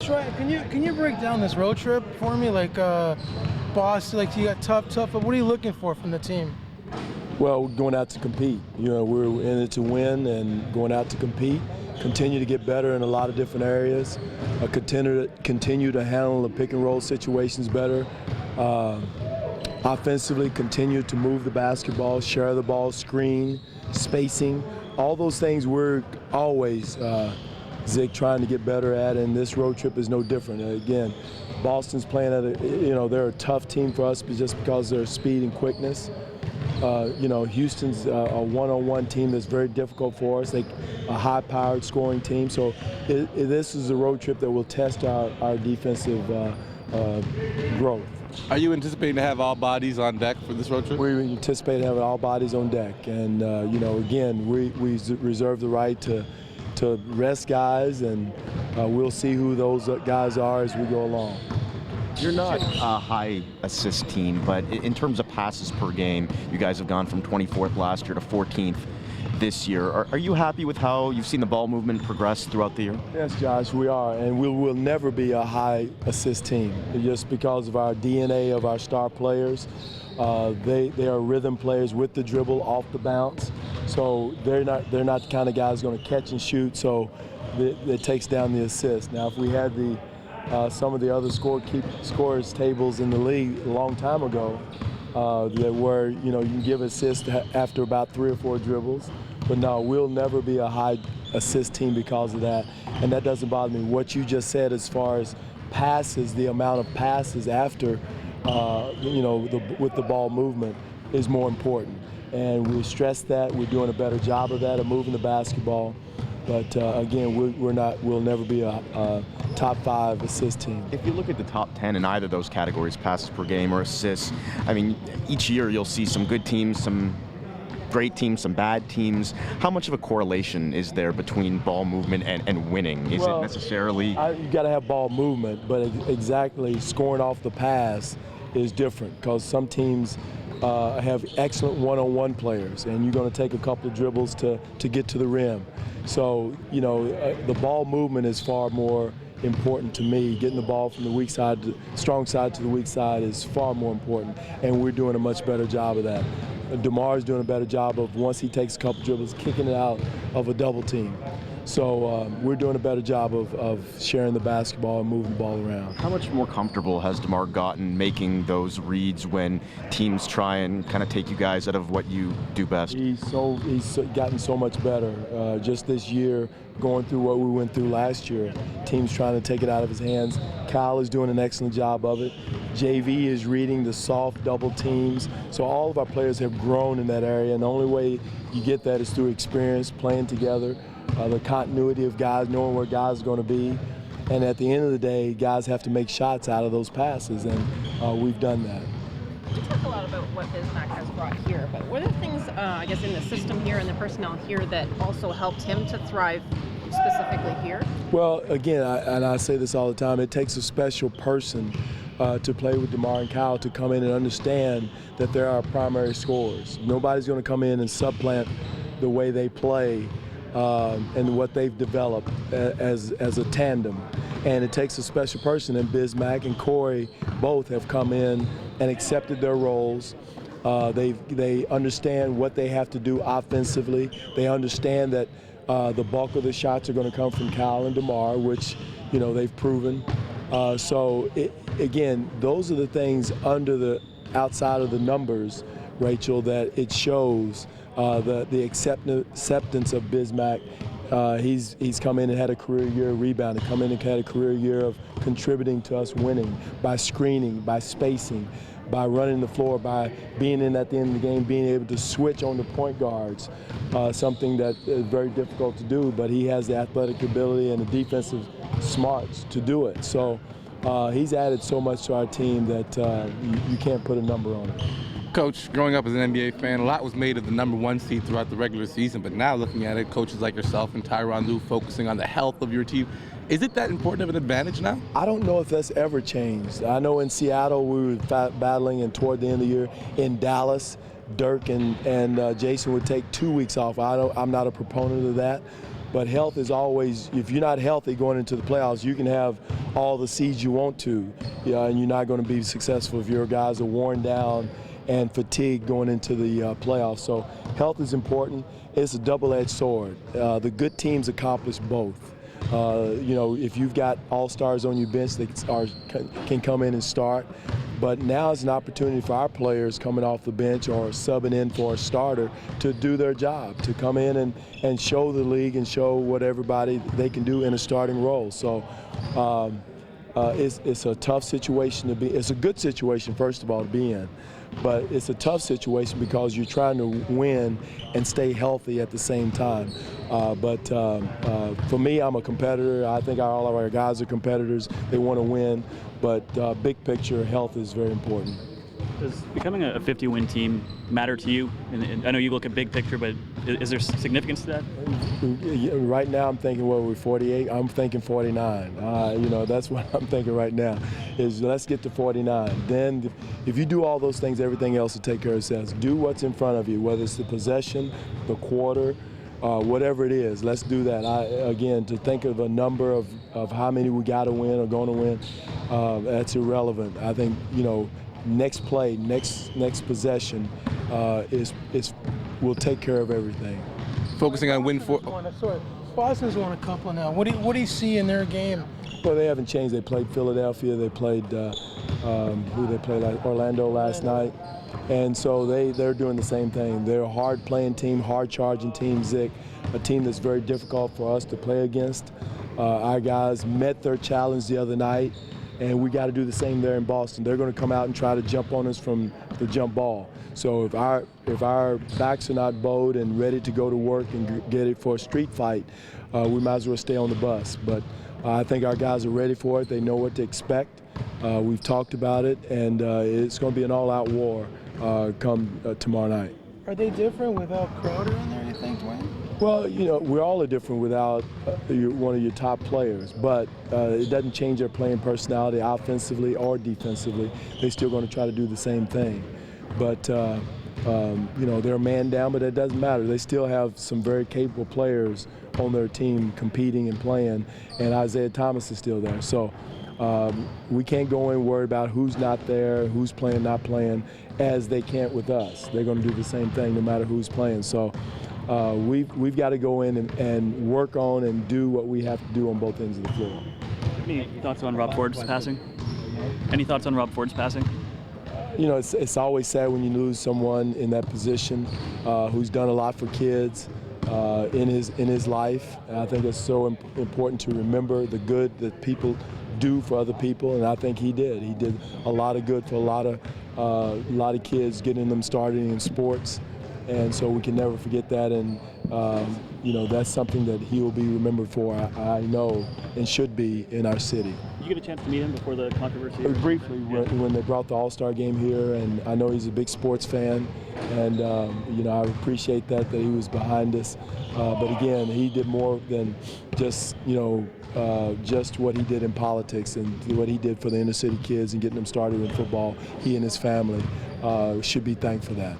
Can you break down this road trip for me? Like, boss, like you got tough, but what are you looking for from the team? Well, we're going out to compete. You know, we're in it to win and going out to compete. Continue to get better in a lot of different areas. Continue to handle the pick and roll situations better. Offensively, continue to move the basketball, share the ball, screen, spacing. All those things we're always, Zig, trying to get better at, and this road trip is no different. Again, Boston's playing at they're a tough team for us just because of their speed and quickness. Houston's a one-on-one team that's very difficult for us. They're a high-powered scoring team. So this is a road trip that will test our defensive growth. Are you anticipating to have all bodies on deck for this road trip? We anticipate having all bodies on deck. And, again, we reserve the right to rest guys, and we'll see who those guys are as we go along. You're not a high assist team, but in terms of passes per game, you guys have gone from 24th last year to 14th this year. Are you happy with how you've seen the ball movement progress throughout the year? Yes, Josh, we are, and we will never be a high assist team just because of our DNA of our star players. They are rhythm players with the dribble, off the bounce. So they're not the kind of guys going to catch and shoot. So it takes down the assist. Now, if we had some of the other scorers tables in the league a long time ago, that where you can give assists after about 3 or 4 dribbles. But no, we'll never be a high assist team because of that, and that doesn't bother me. What you just said as far as passes, the amount of passes after, with the ball movement is more important, and we stress that. We're doing a better job of that, of moving the basketball. But again, we'll never be a top 5 assist team. If you look at the top 10 in either of those categories, passes per game or assists, I mean, each year you'll see some good teams, some great teams, some bad teams. How much of a correlation is there between ball movement and winning? Is it necessarily? You got to have ball movement, but exactly scoring off the pass is different because some teams have excellent one-on-one players, and you're going to take a couple of dribbles to get to the rim. So, the ball movement is far more important to me. Getting the ball from the weak side, strong side to the weak side is far more important, and we're doing a much better job of that. DeMar's doing a better job of, once he takes a couple dribbles, kicking it out of a double team. So we're doing a better job of sharing the basketball and moving the ball around. How much more comfortable has DeMar gotten making those reads when teams try and kind of take you guys out of what you do best? He's gotten so much better. Just this year, going through what we went through last year, teams trying to take it out of his hands. Kyle is doing an excellent job of it. JV is reading the soft double teams. So all of our players have grown in that area, and the only way you get that is through experience, playing together. The continuity of guys, knowing where guys are going to be. And at the end of the day, guys have to make shots out of those passes, and we've done that. You talk a lot about what Bismack has brought here, but what are the things, I guess, in the system here and the personnel here that also helped him to thrive specifically here? Well, again, and I say this all the time, it takes a special person to play with DeMar and Kyle to come in and understand that they're our primary scorers. Nobody's going to come in and supplant the way they play and what they've developed as a tandem. And it takes a special person, and Bismack and Corey both have come in and accepted their roles. They understand what they have to do offensively. They understand that the bulk of the shots are going to come from Kyle and DeMar, which they've proven. Again, those are the things outside of the numbers, Rachel, that it shows the acceptance of Bismack. He's come in and had a career year of rebounding, come in and had a career year of contributing to us winning by screening, by spacing, by running the floor, by being in at the end of the game, being able to switch on the point guards, something that is very difficult to do, but he has the athletic ability and the defensive smarts to do it. So he's added so much to our team that you can't put a number on it. Coach, growing up as an NBA fan, a lot was made of the #1 seed throughout the regular season, but now looking at it, coaches like yourself and Tyronn Lue focusing on the health of your team. Is it that important of an advantage now? I don't know if that's ever changed. I know in Seattle we were battling, and toward the end of the year in Dallas, Dirk and Jason would take 2 weeks off. I'm not a proponent of that. But health is always, if you're not healthy going into the playoffs, you can have all the seeds you want to, and you're not going to be successful if your guys are worn down and fatigued going into the playoffs. So health is important. It's a double-edged sword. The good teams accomplish both. If you've got all-stars on your bench that can come in and start, but now is an opportunity for our players coming off the bench or subbing in for a starter to do their job, to come in and show the league and show what everybody they can do in a starting role. So it's a tough situation to be. It's a good situation, first of all, to be in. But it's a tough situation because you're trying to win and stay healthy at the same time. For me, I'm a competitor. I think all of our guys are competitors. They want to win. But big picture, health is very important. Does becoming a 50-win team matter to you? And I know you look at big picture, but is there significance to that? Right now, I'm thinking, we're 48. I'm thinking 49. That's what I'm thinking right now, is let's get to 49. Then if you do all those things, everything else will take care of itself. Do what's in front of you, whether it's the possession, the quarter, whatever it is, let's do that. Again, to think of a number of how many we got to win or going to win, that's irrelevant. I think, next play, next possession will take care of everything. Focusing on win for. Boston's won a couple now. What do you see in their game? Well, they haven't changed. They played Philadelphia. They played Orlando last night, and so they're doing the same thing. They're a hard-playing team, hard-charging team. Zick, a team that's very difficult for us to play against. Our guys met their challenge the other night. And we got to do the same there in Boston. They're going to come out and try to jump on us from the jump ball. So if our backs are not bowed and ready to go to work and get it for a street fight, we might as well stay on the bus. But I think our guys are ready for it. They know what to expect. We've talked about it, and it's going to be an all-out war come tomorrow night. Are they different without Crowder in there, you think, Dwane? Well, we all are different without one of your top players, but it doesn't change their playing personality offensively or defensively. They're still going to try to do the same thing. But, they're a man down, but it doesn't matter. They still have some very capable players on their team competing and playing, and Isaiah Thomas is still there. So we can't go in and worry about who's not there, who's playing, not playing, as they can't with us. They're going to do the same thing no matter who's playing. So we've got to go in and work on and do what we have to do on both ends of the floor. Any thoughts on Rob Ford's passing? Any thoughts on Rob Ford's passing? It's always sad when you lose someone in that position who's done a lot for kids in his life. And I think it's so important to remember the good that people do for other people, and I think he did. He did a lot of good for a lot of kids, getting them started in sports. And so we can never forget that, and that's something that he will be remembered for, I know, and should be in our city. Did you get a chance to meet him before the controversy? Briefly, when they brought the All-Star game here, and I know he's a big sports fan, and I appreciate that he was behind us. But again, he did more than just what he did in politics and what he did for the inner city kids and getting them started in football. He and his family should be thanked for that.